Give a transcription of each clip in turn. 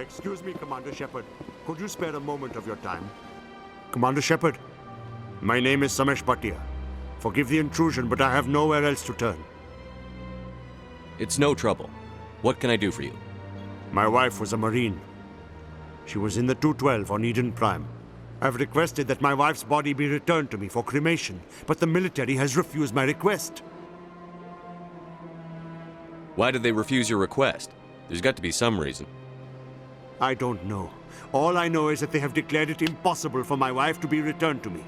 Excuse me, Commander Shepard. Could you spare a moment of your time? Commander Shepard, my name is Samesh Bhatia. Forgive the intrusion, but I have nowhere else to turn. It's no trouble. What can I do for you? My wife was a Marine. She was in the 212 on Eden Prime. I've requested that my wife's body be returned to me for cremation, but the military has refused my request. Why did they refuse your request? There's got to be some reason. I don't know. All I know is that they have declared it impossible for my wife to be returned to me.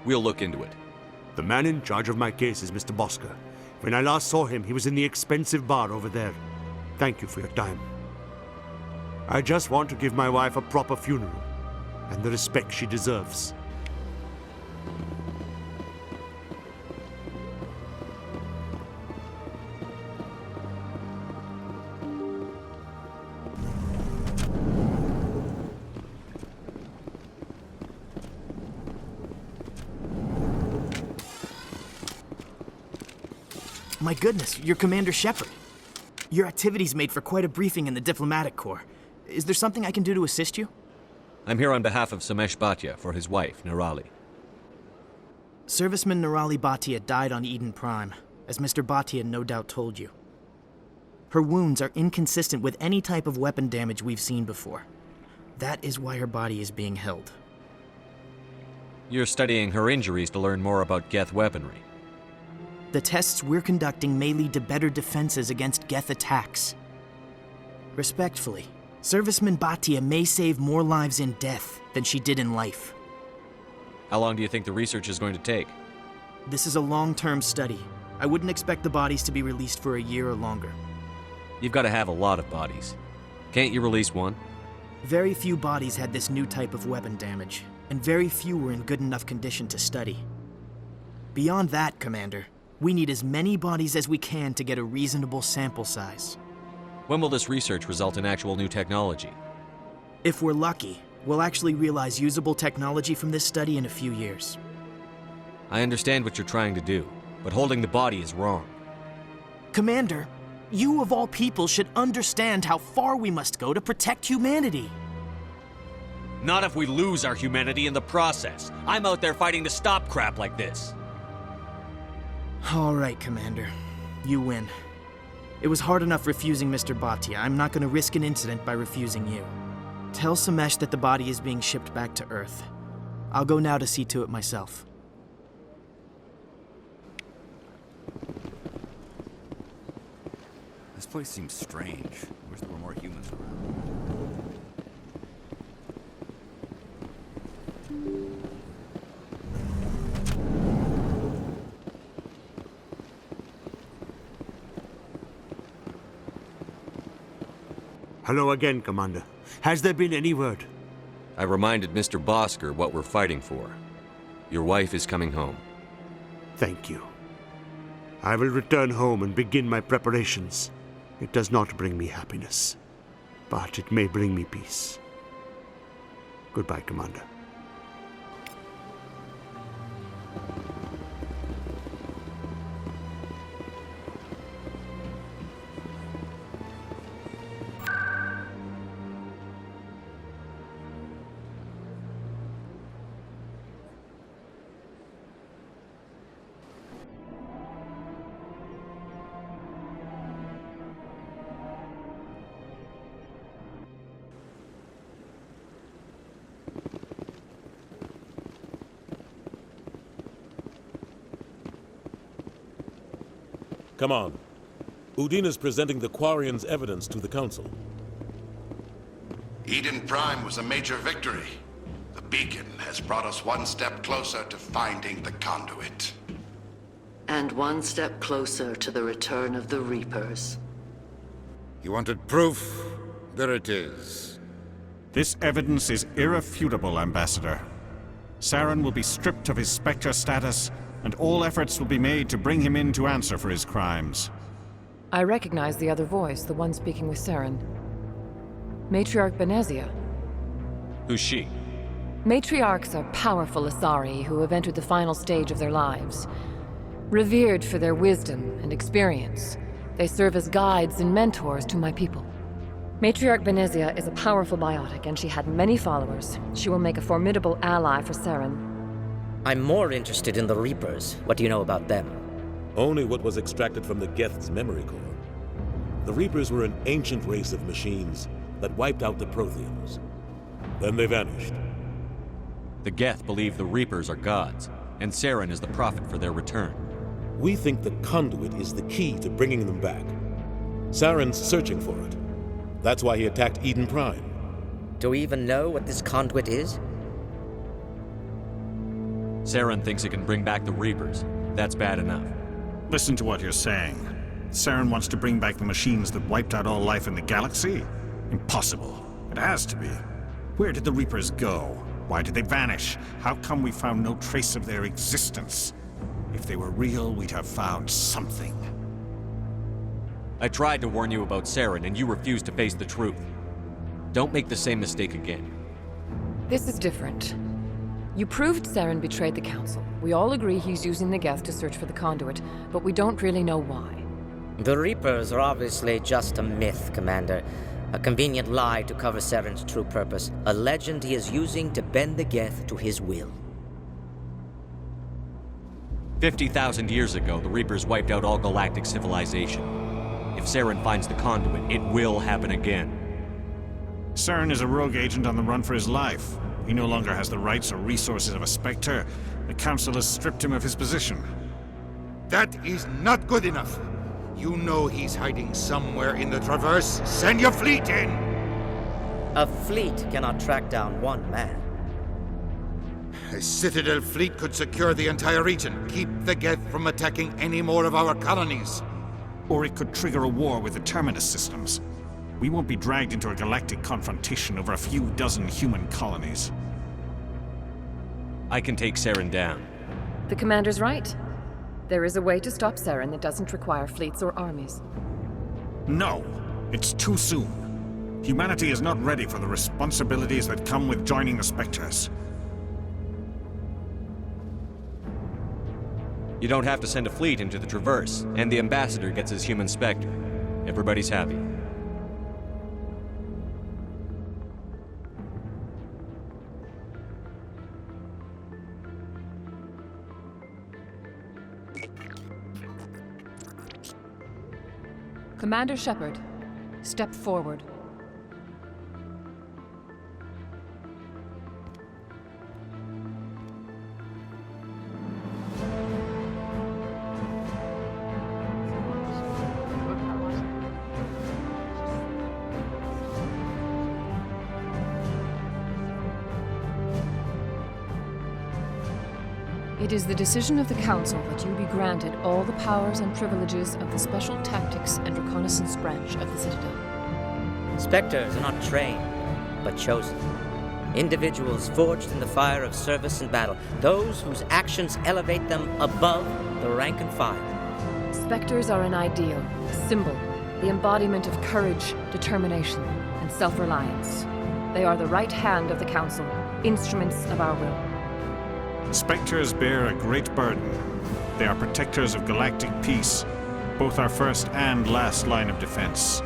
We'll look into it. The man in charge of my case is Mr. Bosker. When I last saw him, he was in the expensive bar over there. Thank you for your time. I just want to give my wife a proper funeral, and the respect she deserves. My goodness, you're Commander Shepard. Your activities made for quite a briefing in the Diplomatic Corps. Is there something I can do to assist you? I'm here on behalf of Samesh Bhatia for his wife, Nirali. Serviceman Nirali Bhatia died on Eden Prime, as Mr. Bhatia no doubt told you. Her wounds are inconsistent with any type of weapon damage we've seen before. That is why her body is being held. You're studying her injuries to learn more about Geth weaponry. The tests we're conducting may lead to better defenses against Geth attacks. Respectfully, Serviceman Bhatia may save more lives in death than she did in life. How long do you think the research is going to take? This is a long-term study. I wouldn't expect the bodies to be released for a year or longer. You've got to have a lot of bodies. Can't you release one? Very few bodies had this new type of weapon damage, and very few were in good enough condition to study. Beyond that, Commander, we need as many bodies as we can to get a reasonable sample size. When will this research result in actual new technology? If we're lucky, we'll actually realize usable technology from this study in a few years. I understand what you're trying to do, but holding the body is wrong. Commander, you of all people should understand how far we must go to protect humanity. Not if we lose our humanity in the process. I'm out there fighting to stop crap like this. All right, Commander. You win. It was hard enough refusing Mr. Bhatia. I'm not going to risk an incident by refusing you. Tell Samesh that the body is being shipped back to Earth. I'll go now to see to it myself. This place seems strange. Wish there were more humans around. Hello again, Commander. Has there been any word? I reminded Mr. Bosker what we're fighting for. Your wife is coming home. Thank you. I will return home and begin my preparations. It does not bring me happiness, but it may bring me peace. Goodbye, Commander. Come on. Udine is presenting the Quarians' evidence to the Council. Eden Prime was a major victory. The beacon has brought us one step closer to finding the conduit. And one step closer to the return of the Reapers. You wanted proof? There it is. This evidence is irrefutable, Ambassador. Saren will be stripped of his Spectre status, and all efforts will be made to bring him in to answer for his crimes. I recognize the other voice, the one speaking with Saren. Matriarch Benezia. Who's she? Matriarchs are powerful Asari who have entered the final stage of their lives. Revered for their wisdom and experience, they serve as guides and mentors to my people. Matriarch Benezia is a powerful biotic, and she had many followers. She will make a formidable ally for Saren. I'm more interested in the Reapers. What do you know about them? Only what was extracted from the Geth's memory core. The Reapers were an ancient race of machines that wiped out the Protheans. Then they vanished. The Geth believe the Reapers are gods, and Saren is the prophet for their return. We think the conduit is the key to bringing them back. Saren's searching for it. That's why he attacked Eden Prime. Do we even know what this conduit is? Saren thinks it can bring back the Reapers. That's bad enough. Listen to what you're saying. Saren wants to bring back the machines that wiped out all life in the galaxy? Impossible. It has to be. Where did the Reapers go? Why did they vanish? How come we found no trace of their existence? If they were real, we'd have found something. I tried to warn you about Saren, and you refused to face the truth. Don't make the same mistake again. This is different. You proved Saren betrayed the Council. We all agree he's using the Geth to search for the conduit, but we don't really know why. The Reapers are obviously just a myth, Commander. A convenient lie to cover Saren's true purpose. A legend he is using to bend the Geth to his will. 50,000 years ago, the Reapers wiped out all galactic civilization. If Saren finds the conduit, it will happen again. Saren is a rogue agent on the run for his life. He no longer has the rights or resources of a Spectre. The Council has stripped him of his position. That is not good enough. You know he's hiding somewhere in the Traverse. Send your fleet in! A fleet cannot track down one man. A Citadel fleet could secure the entire region, keep the Geth from attacking any more of our colonies. Or it could trigger a war with the Terminus systems. We won't be dragged into a galactic confrontation over a few dozen human colonies. I can take Saren down. The Commander's right. There is a way to stop Saren that doesn't require fleets or armies. No, it's too soon. Humanity is not ready for the responsibilities that come with joining the Spectres. You don't have to send a fleet into the Traverse, and the Ambassador gets his human Spectre. Everybody's happy. Commander Shepard, step forward. It is the decision of the Council that you be granted all the powers and privileges of the Special Tactics and Reconnaissance Branch of the Citadel. Spectres are not trained, but chosen. Individuals forged in the fire of service and battle. Those whose actions elevate them above the rank and file. Spectres are an ideal, a symbol, the embodiment of courage, determination, and self-reliance. They are the right hand of the Council, instruments of our will. Spectres bear a great burden. They are protectors of galactic peace, both our first and last line of defense.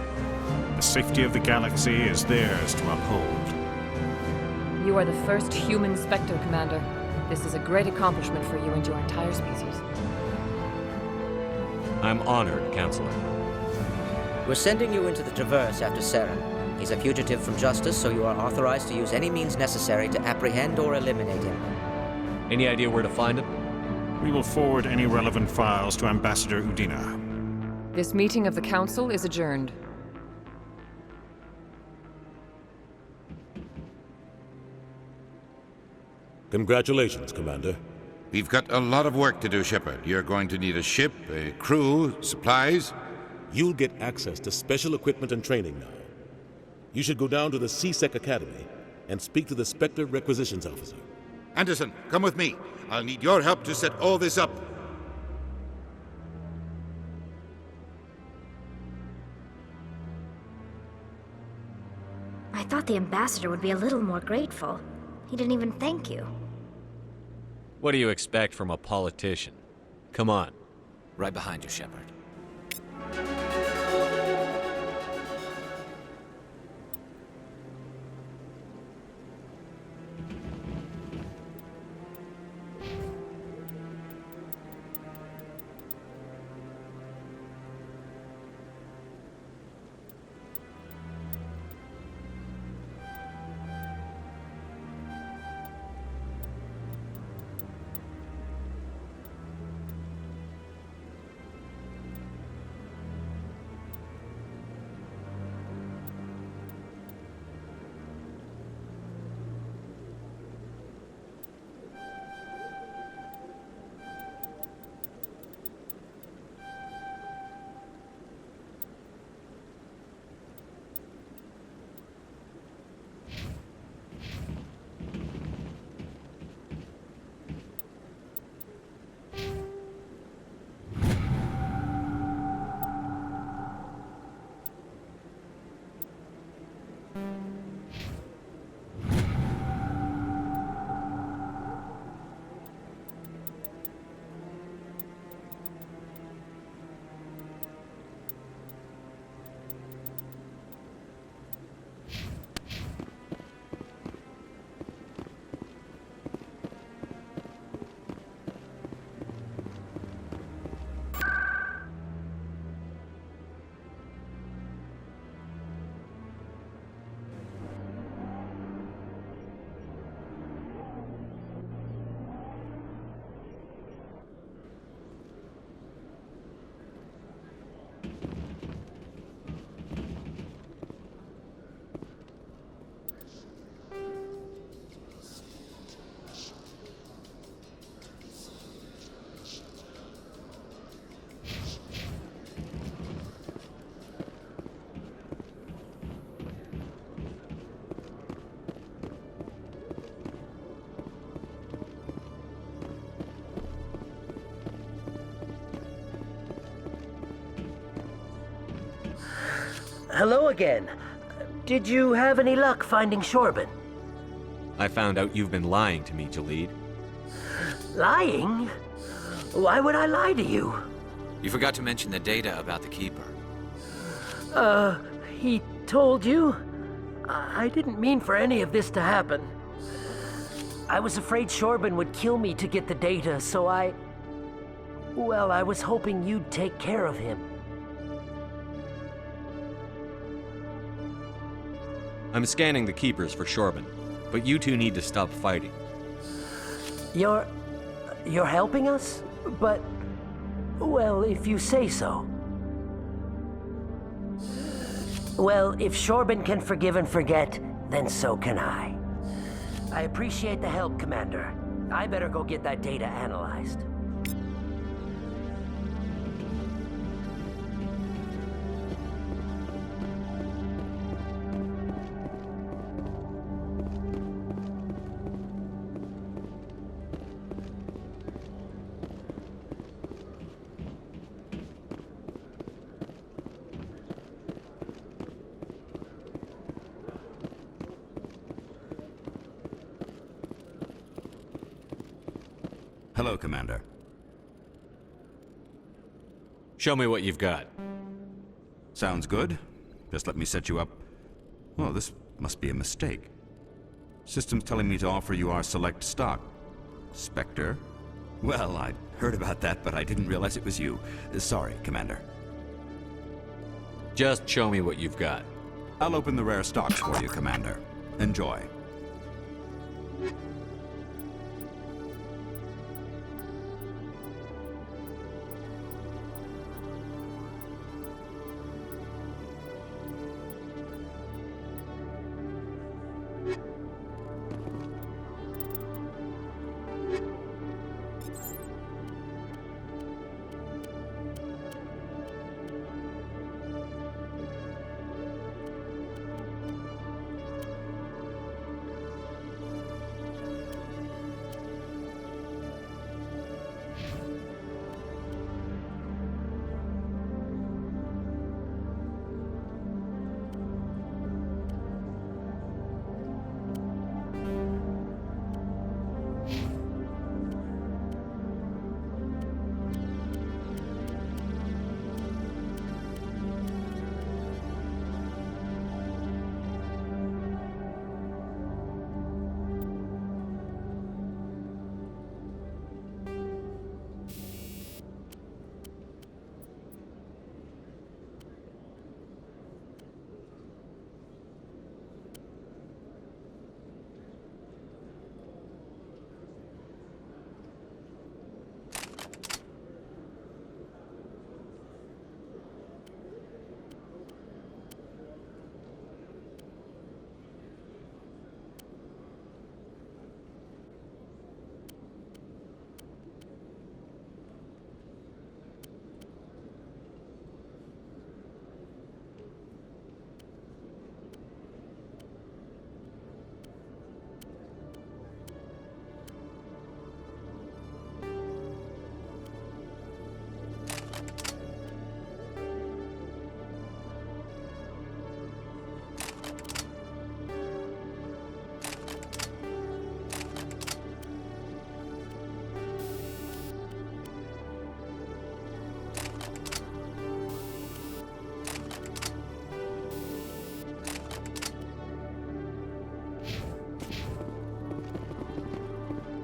The safety of the galaxy is theirs to uphold. You are the first human Spectre, Commander. This is a great accomplishment for you and your entire species. I'm honored, Counselor. We're sending you into the Traverse after Saren. He's a fugitive from justice, so you are authorized to use any means necessary to apprehend or eliminate him. Any idea where to find him? We will forward any relevant files to Ambassador Udina. This meeting of the Council is adjourned. Congratulations, Commander. We've got a lot of work to do, Shepard. You're going to need a ship, a crew, supplies. You'll get access to special equipment and training now. You should go down to the C-Sec Academy and speak to the Spectre Requisitions Officer. Anderson, come with me. I'll need your help to set all this up. I thought the ambassador would be a little more grateful. He didn't even thank you. What do you expect from a politician? Come on. Right behind you, Shepard. hello again. Did you have any luck finding Shorban? I found out you've been lying to me, Jalid. Lying? Why would I lie to you? You forgot to mention the data about the Keeper. He told you? I didn't mean for any of this to happen. I was afraid Shorban would kill me to get the data, so well, I was hoping you'd take care of him. I'm scanning the Keepers for Shorban, but you two need to stop fighting. You're helping us? But, well, if you say so. Well, if Shorban can forgive and forget, then so can I. I appreciate the help, Commander. I better go get that data analyzed. Hello, Commander. Show me what you've got. Sounds good. Just let me set you up. Oh, this must be a mistake. System's telling me to offer you our select stock. Spectre? Well, I heard about that, but I didn't realize it was you. Sorry, Commander. Just show me what you've got. I'll open the rare stocks for you, Commander. Enjoy.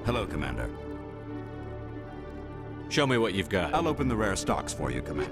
Hello, Commander. Show me what you've got. I'll open the rare stocks for you, Commander.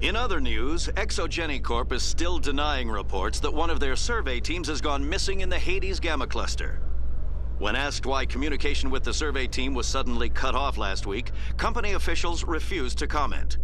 In other news, Exogeny Corp is still denying reports that one of their survey teams has gone missing in the Hades Gamma Cluster. When asked why communication with the survey team was suddenly cut off last week, company officials refused to comment.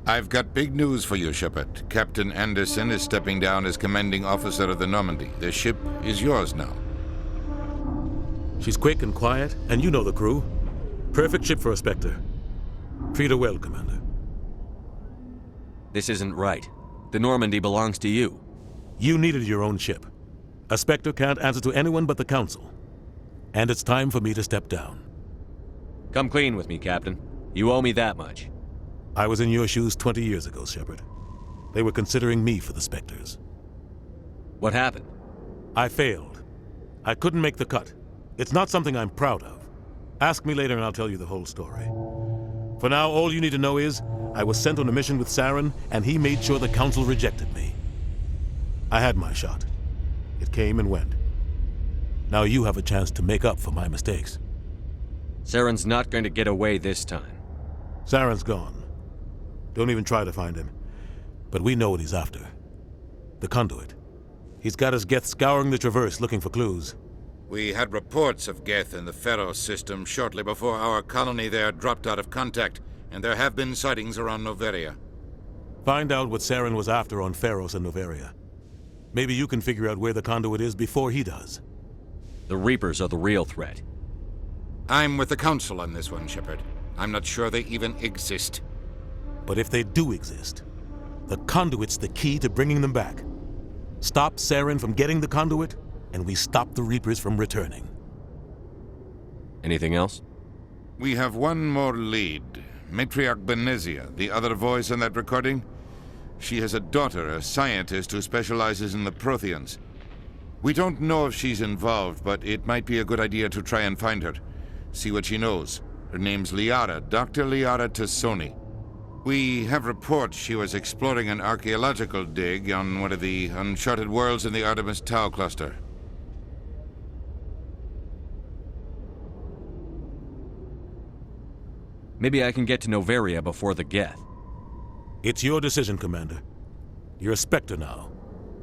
I've got big news for you, Shepard. Captain Anderson is stepping down as commanding officer of the Normandy. The ship is yours now. She's quick and quiet, and you know the crew. Perfect ship for a Spectre. Treat her well, Commander. This isn't right. The Normandy belongs to you. You needed your own ship. A Spectre can't answer to anyone but the Council. And it's time for me to step down. Come clean with me, Captain. You owe me that much. I was in your shoes 20 years ago, Shepard. They were considering me for the Spectres. What happened? I failed. I couldn't make the cut. It's not something I'm proud of. Ask me later and I'll tell you the whole story. For now, all you need to know is, I was sent on a mission with Saren, and he made sure the Council rejected me. I had my shot. It came and went. Now you have a chance to make up for my mistakes. Saren's not going to get away this time. Saren's gone. Don't even try to find him. But we know what he's after. The conduit. He's got his Geth scouring the Traverse looking for clues. We had reports of Geth in the Pharos system shortly before our colony there dropped out of contact, and there have been sightings around Noveria. Find out what Saren was after on Pharos and Noveria. Maybe you can figure out where the conduit is before he does. The Reapers are the real threat. I'm with the Council on this one, Shepard. I'm not sure they even exist. But if they do exist, the conduit's the key to bringing them back. Stop Saren from getting the conduit, and we stop the Reapers from returning. Anything else? We have one more lead. Matriarch Benezia, the other voice on that recording. She has a daughter, a scientist who specializes in the Protheans. We don't know if she's involved, but it might be a good idea to try and find her. See what she knows. Her name's Liara, Dr. Liara Tassoni. We have reports she was exploring an archaeological dig on one of the uncharted worlds in the Artemis Tau cluster. Maybe I can get to Noveria before the Geth. It's your decision, Commander. You're a Spectre now.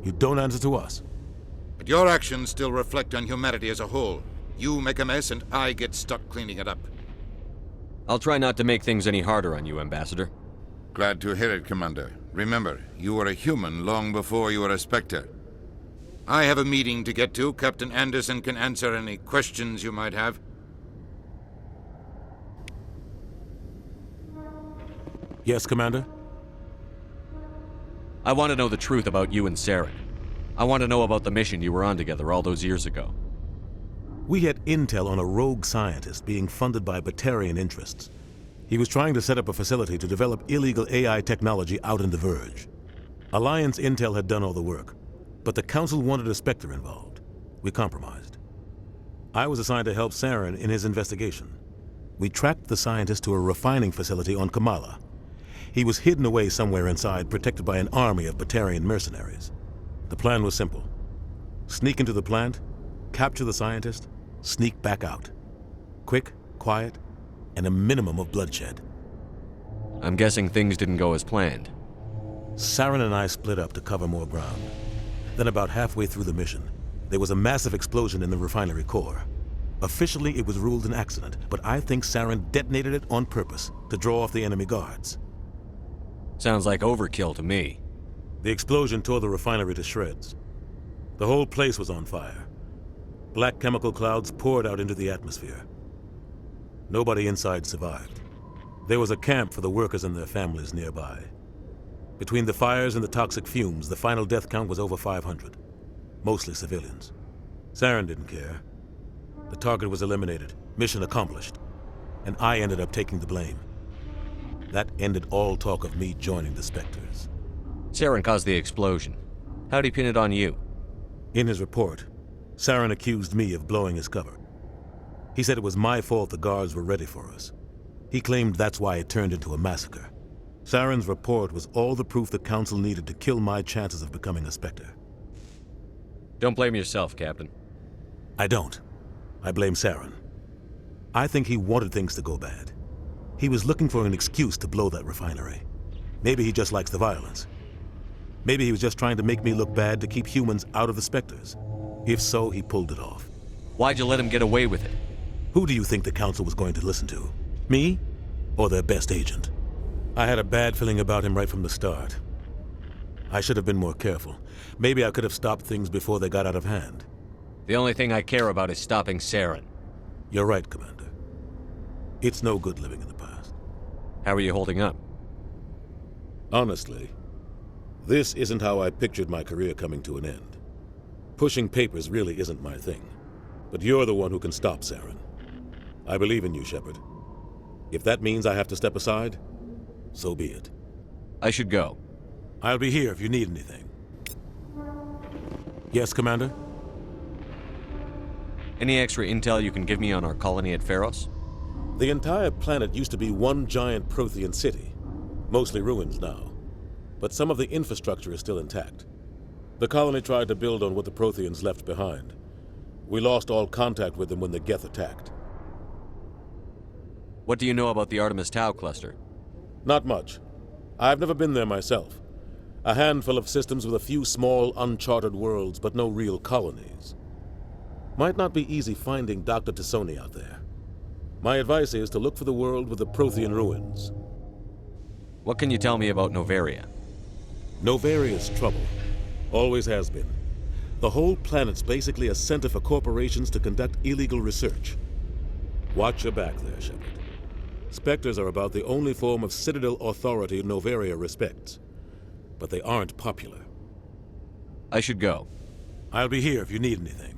You don't answer to us. But your actions still reflect on humanity as a whole. You make a mess and I get stuck cleaning it up. I'll try not to make things any harder on you, Ambassador. Glad to hear it, Commander. Remember, you were a human long before you were a Spectre. I have a meeting to get to. Captain Anderson can answer any questions you might have. Yes, Commander? I want to know the truth about you and Saren. I want to know about the mission you were on together all those years ago. We had intel on a rogue scientist being funded by Batarian interests. He was trying to set up a facility to develop illegal AI technology out in the Verge. Alliance intel had done all the work, but the Council wanted a Spectre involved. We compromised. I was assigned to help Saren in his investigation. We tracked the scientist to a refining facility on Kamala. He was hidden away somewhere inside, protected by an army of Batarian mercenaries. The plan was simple. Sneak into the plant, capture the scientist, sneak back out. Quick, quiet, and a minimum of bloodshed. I'm guessing things didn't go as planned. Saren and I split up to cover more ground. Then about halfway through the mission, there was a massive explosion in the refinery core. Officially, it was ruled an accident, but I think Saren detonated it on purpose to draw off the enemy guards. Sounds like overkill to me. The explosion tore the refinery to shreds. The whole place was on fire. Black chemical clouds poured out into the atmosphere. Nobody inside survived. There was a camp for the workers and their families nearby. Between the fires and the toxic fumes, the final death count was over 500. Mostly civilians. Saren didn't care. The target was eliminated. Mission accomplished. and I ended up taking the blame. That ended all talk of me joining the Spectres. Saren caused the explosion. How'd he pin it on you? In his report, Saren accused me of blowing his cover. He said it was my fault the guards were ready for us. He claimed that's why it turned into a massacre. Saren's report was all the proof the Council needed to kill my chances of becoming a Spectre. Don't blame yourself, Captain. I don't. I blame Saren. I think he wanted things to go bad. He was looking for an excuse to blow that refinery. Maybe he just likes the violence. Maybe he was just trying to make me look bad to keep humans out of the Spectres. If so, he pulled it off. Why'd you let him get away with it? Who do you think the Council was going to listen to? Me? Or their best agent? I had a bad feeling about him right from the start. I should have been more careful. Maybe I could have stopped things before they got out of hand. The only thing I care about is stopping Saren. You're right, Commander. It's no good living in the past. How are you holding up? Honestly, this isn't how I pictured my career coming to an end. Pushing papers really isn't my thing. But you're the one who can stop Saren. I believe in you, Shepard. If that means I have to step aside, so be it. I should go. I'll be here if you need anything. Yes, Commander? Any extra intel you can give me on our colony at Pharos? The entire planet used to be one giant Prothean city. Mostly ruins now. But some of the infrastructure is still intact. The colony tried to build on what the Protheans left behind. We lost all contact with them when the Geth attacked. What do you know about the Artemis Tau cluster? Not much. I've never been there myself. A handful of systems with a few small, uncharted worlds, but no real colonies. Might not be easy finding Dr. Tassoni out there. My advice is to look for the world with the Prothean ruins. What can you tell me about Novaria? Novaria's trouble. Always has been. The whole planet's basically a center for corporations to conduct illegal research. Watch your back there, Shepard. Spectres are about the only form of Citadel authority Novaria respects. But they aren't popular. I should go. I'll be here if you need anything.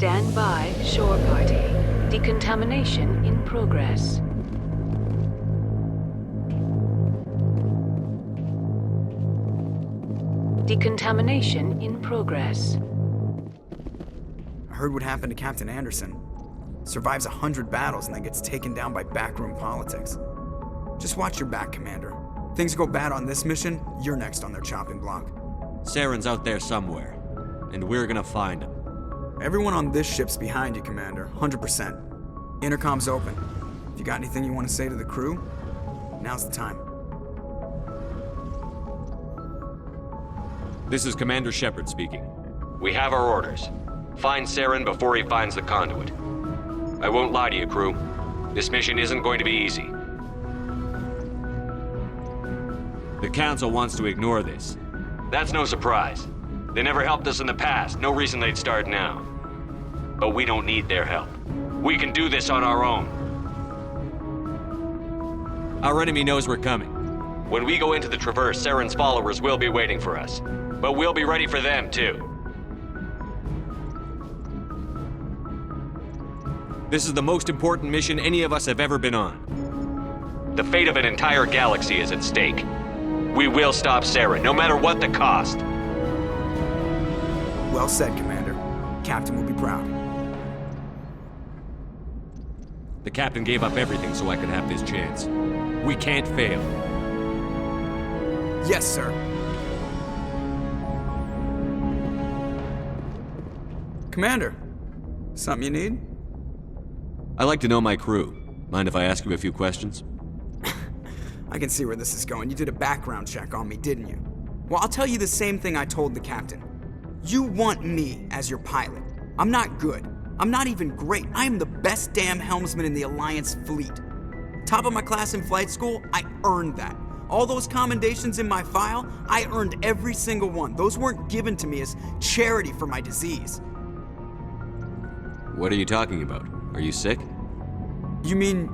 Stand by, shore party. Decontamination in progress. Decontamination in progress. I heard what happened to Captain Anderson. Survives 100 battles and then gets taken down by backroom politics. Just watch your back, Commander. Things go bad on this mission, you're next on their chopping block. Saren's out there somewhere, and we're gonna find him. Everyone on this ship's behind you, Commander, 100%. Intercom's open. If you got anything you want to say to the crew, now's the time. This is Commander Shepard speaking. We have our orders. Find Saren before he finds the conduit. I won't lie to you, crew. This mission isn't going to be easy. The Council wants to ignore this. That's no surprise. They never helped us in the past, no reason they'd start now. But we don't need their help. We can do this on our own. Our enemy knows we're coming. When we go into the Traverse, Saren's followers will be waiting for us. But we'll be ready for them, too. This is the most important mission any of us have ever been on. The fate of an entire galaxy is at stake. We will stop Saren, no matter what the cost. Well said, Commander. Captain will be proud. The Captain gave up everything so I could have this chance. We can't fail. Yes, sir. Commander, something you need? I like to know my crew. Mind if I ask you a few questions? I can see where this is going. You did a background check on me, didn't you? Well, I'll tell you the same thing I told the captain. You want me as your pilot. I'm not good. I'm not even great. I am the best damn helmsman in the Alliance fleet. Top of my class in flight school, I earned that. All those commendations in my file, I earned every single one. Those weren't given to me as charity for my disease. What are you talking about? Are you sick? You mean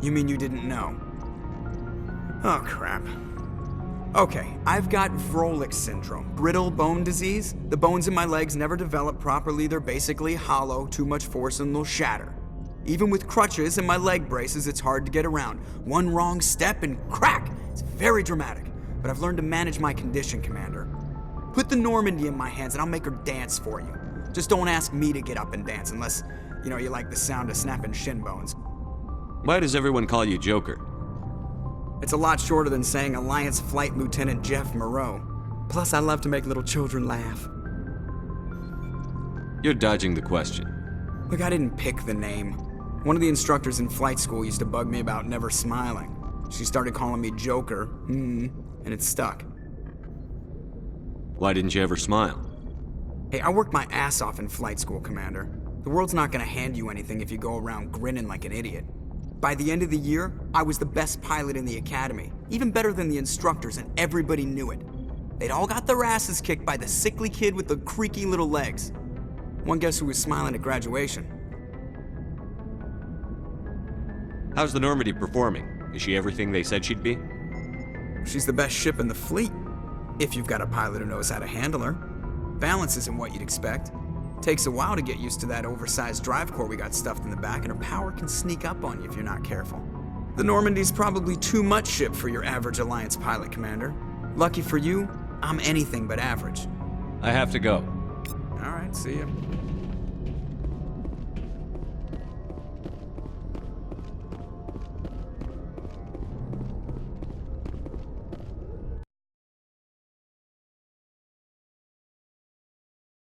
you didn't know? Oh, crap. Okay, I've got Vrolik syndrome, brittle bone disease. The bones in my legs never develop properly. They're basically hollow, too much force and they'll shatter. Even with crutches and my leg braces, it's hard to get around. One wrong step and crack! It's very dramatic, but I've learned to manage my condition, Commander. Put the Normandy in my hands and I'll make her dance for you. Just don't ask me to get up and dance unless, you like the sound of snapping shin bones. Why does everyone call you Joker? It's a lot shorter than saying Alliance Flight Lieutenant Jeff Moreau. Plus, I love to make little children laugh. You're dodging the question. Look, I didn't pick the name. One of the instructors in flight school used to bug me about never smiling. She started calling me Joker, and it stuck. Why didn't you ever smile? Hey, I worked my ass off in flight school, Commander. The world's not gonna hand you anything if you go around grinning like an idiot. By the end of the year, I was the best pilot in the academy, even better than the instructors, and everybody knew it. They'd all got their asses kicked by the sickly kid with the creaky little legs. One guess who was smiling at graduation? How's the Normandy performing? Is she everything they said she'd be? She's the best ship in the fleet, if you've got a pilot who knows how to handle her. Balance isn't what you'd expect. Takes a while to get used to that oversized drive core we got stuffed in the back, and her power can sneak up on you if you're not careful. The Normandy's probably too much ship for your average Alliance pilot, Commander. Lucky for you, I'm anything but average. I have to go. All right, see ya.